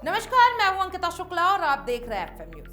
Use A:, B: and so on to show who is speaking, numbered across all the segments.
A: नमस्कार, मैं हूं अंकिता शुक्ला और आप देख रहे हैं एफएम न्यूज।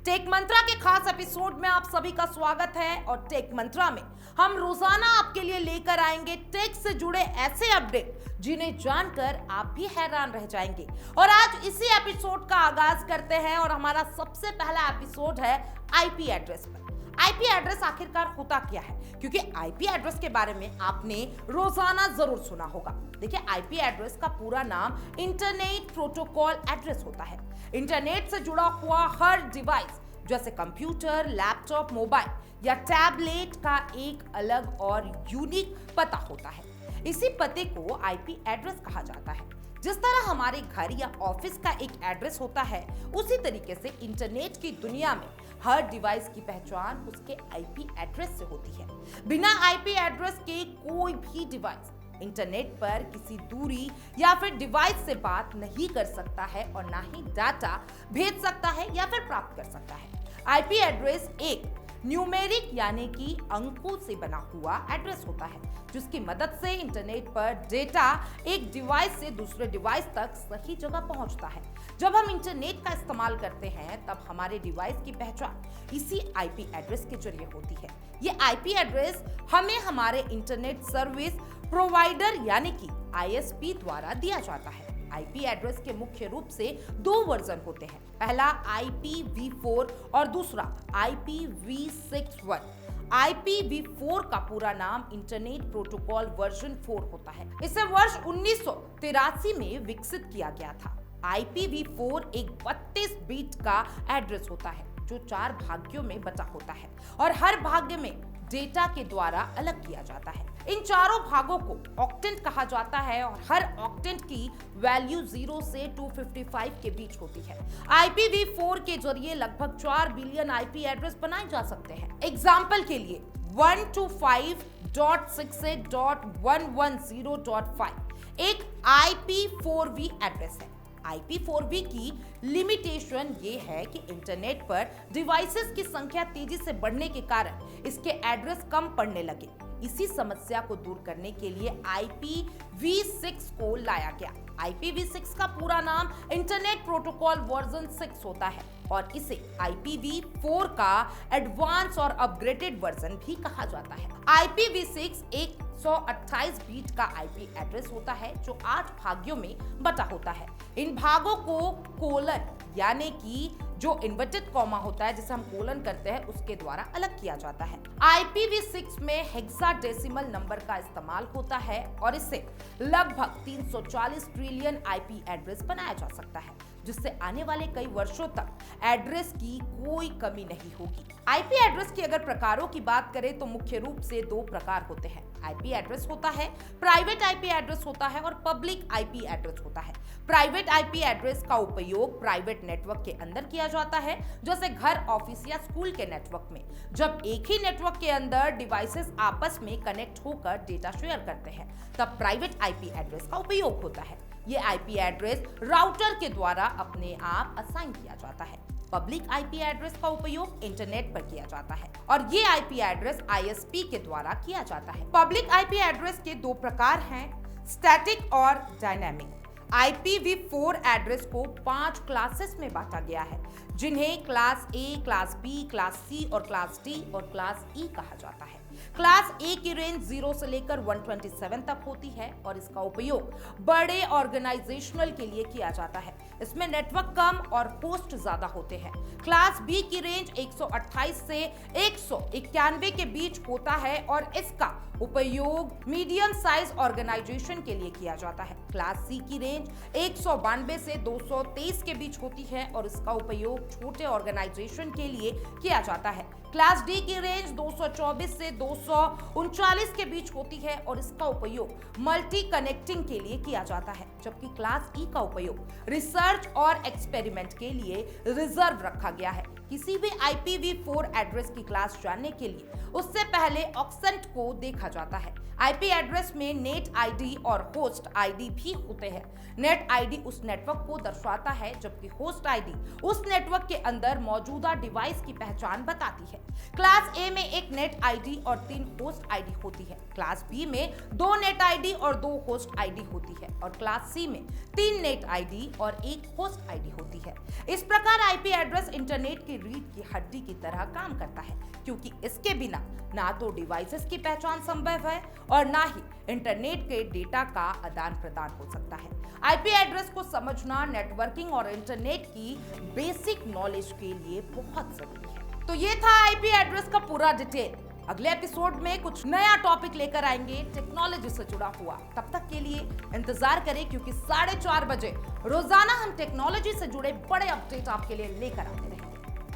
A: टेक मंत्रा के खास एपिसोड में आप सभी का स्वागत है। और टेक मंत्रा में हम रोजाना आपके लिए लेकर आएंगे टेक से जुड़े ऐसे अपडेट जिन्हें जानकर आप भी हैरान रह जाएंगे। और आज इसी एपिसोड का आगाज करते हैं और हमारा सबसे पहला एपिसोड है आईपी एड्रेस पर। आईपी एड्रेस आखिरकार होता क्या है, क्योंकि आईपी एड्रेस के बारे में आपने रोजाना जरूर सुना होगा। देखिए, आईपी एड्रेस का पूरा नाम इंटरनेट प्रोटोकॉल एड्रेस होता है। इंटरनेट से जुड़ा हुआ हर डिवाइस जैसे कंप्यूटर, लैपटॉप, मोबाइल या टैबलेट का एक अलग और यूनिक पता होता है। इसी पते को आईपी एड्रेस कहा जाता है। जिस तरह हमारे घर या ऑफिस का एक एड्रेस होता है, उसी तरीके से इंटरनेट की दुनिया में हर डिवाइस की पहचान उसके आईपी एड्रेस से होती है। बिना आईपी एड्रेस के कोई भी डिवाइस इंटरनेट पर किसी दूरी या फिर डिवाइस से बात नहीं कर सकता है और ना ही डाटा भेज सकता है या फिर प्राप्त कर सकता है। आईपी एड्रेस एक न्यूमेरिक यानी कि अंकों से बना हुआ एड्रेस होता है, जिसकी मदद से इंटरनेट पर डेटा एक डिवाइस से दूसरे डिवाइस तक सही जगह पहुंचता है। जब हम इंटरनेट का इस्तेमाल करते हैं तब हमारे डिवाइस की पहचान इसी आईपी एड्रेस के जरिए होती है। ये आईपी एड्रेस हमें हमारे इंटरनेट सर्विस प्रोवाइडर यानी कि आईएसपी द्वारा दिया जाता है। आईपी एड्रेस के मुख्य रूप से दो वर्जन होते हैं, पहला IPv4 और दूसरा IPv6। IPv4 का पूरा नाम इंटरनेट प्रोटोकॉल वर्जन 4 होता है। इसे वर्ष 1983 में विकसित किया गया था। IPv4 एक 32 बिट का एड्रेस होता है जो 4 भाग्यों में बटा होता है और हर भाग्य में डेटा के द्वारा अलग किया जाता है। इन चारों भागों को ऑक्टेंट कहा जाता है और हर ऑक्टेंट की वैल्यू 0 से 255 के बीच होती है। IPv4 के जरिए लगभग 4 बिलियन आईपी एड्रेस बनाए जा सकते हैं। एग्जाम्पल के लिए 125.68.110.5 एक IP4V एड्रेस है। IP4V की लिमिटेशन ये है कि इंटरनेट पर डिवाइसेस की संख्या तेजी से बढ़ने के कारण इसके एड्रेस कम पड़ने लगे। इसी समस्या को दूर करने के लिए IPv6 को लाया गया। IPv6 का पूरा नाम इंटरनेट प्रोटोकॉल वर्जन 6 होता है और इसे IPv4 का एडवांस और अपग्रेडेड वर्जन भी कहा जाता है। IPv6 एक 128 बीट का आईपी एड्रेस होता है जो 8 भाग्यों में बटा होता है। इन भागों को कोलन यानी कि जो इन्वर्टेड कॉमा होता है जिसे हम कोलन करते हैं उसके द्वारा अलग किया जाता है। IPv6 में हेक्साडेसिमल नंबर का इस्तेमाल होता है और इससे लगभग 340 ट्रिलियन आईपी एड्रेस बनाया जा सकता है, जिससे आने वाले कई वर्षों तक एड्रेस की कोई कमी नहीं होगी। आईपी एड्रेस की अगर प्रकारों की बात करें तो मुख्य रूप से 2 प्रकार होते हैं। आईपी एड्रेस होता है, प्राइवेट आईपी एड्रेस होता है और पब्लिक आईपी एड्रेस होता है। प्राइवेट आईपी एड्रेस का उपयोग प्राइवेट नेटवर्क के अंदर किया जाता है, जैसे घर, ऑफिस या स्कूल के नेटवर्क में। जब एक ही नेटवर्क के अंदर डिवाइसेस आपस में कनेक्ट होकर डेटा शेयर करते हैं, तब प्राइवेट आईपी एड्रेस का उपयोग होता है। ये आईपी एड्रेस राउटर के द्वारा अपने आप असाइन किया जाता है। पब्लिक आईपी एड्रेस का उपयोग इंटरनेट पर किया जाता है और ये आईपी एड्रेस आईएसपी के द्वारा किया जाता है। पब्लिक आईपी एड्रेस के 2 प्रकार हैं, स्टैटिक और डायनामिक। IPv4 एड्रेस को 5 क्लासेस में बांटा गया है, जिन्हें class A, class B, class C और क्लास D और क्लास E कहा जाता है। क्लास A की रेंज 0 से लेकर 127 तक होती है और इसका उपयोग बड़े ऑर्गेनाइजेशनल के लिए किया जाता है। इसमें नेटवर्क कम और होस्ट ज्यादा होते हैं। क्लास B की रेंज 128 से 191 के बीच होता है और इसका उपयोग मीडियम साइज ऑर्गेनाइजेशन के लिए किया जाता है। क्लास C की रेंज 192 से 223 के बीच होती है और इसका उपयोग छोटे ऑर्गेनाइजेशन के लिए किया जाता है। क्लास D की रेंज 224 से 239 के बीच होती है और इसका उपयोग मल्टी कनेक्टिंग के लिए किया जाता है, जबकि क्लास E का उपयोग रिसर्च और एक्सपेरिमेंट के लिए रिजर्व रखा गया है। किसी भी IPv4 एड्रेस की क्लास जानने के लिए उससे पहले ऑक्सेंट को देखा जाता है। आईपी एड्रेस में नेट आईडी और होस्ट आईडी भी होते हैं। नेट आईडी उस नेटवर्क को दर्शाता है, जबकि होस्ट आईडी उस नेटवर्क के अंदर मौजूदा डिवाइस की पहचान बताती है। क्लास ए में एक नेट आईडी और 3 होस्ट आईडी होती है। क्लास बी में 2 नेट आईडी और 2 होस्ट आईडी होती है और क्लास सी में 3 नेट आईडी और 1 होस्ट आईडी होती है। इस प्रकार आईपी एड्रेस इंटरनेट की रीढ़ की हड्डी की तरह काम करता है, क्योंकि इसके बिना ना तो डिवाइसेस की पहचान संभव है और ना ही इंटरनेट के डेटा का आदान प्रदान हो सकता है। आईपी एड्रेस को समझना नेटवर्किंग और इंटरनेट की बेसिक नॉलेज के लिए बहुत जरूरी है। तो ये था आईपी एड्रेस का पूरा डिटेल। अगले एपिसोड में कुछ नया टॉपिक लेकर आएंगे टेक्नोलॉजी से जुड़ा हुआ। तब तक के लिए इंतजार करें, क्योंकि 4:30 बजे रोजाना हम टेक्नोलॉजी से जुड़े बड़े अपडेट आपके लिए लेकर आते हैं।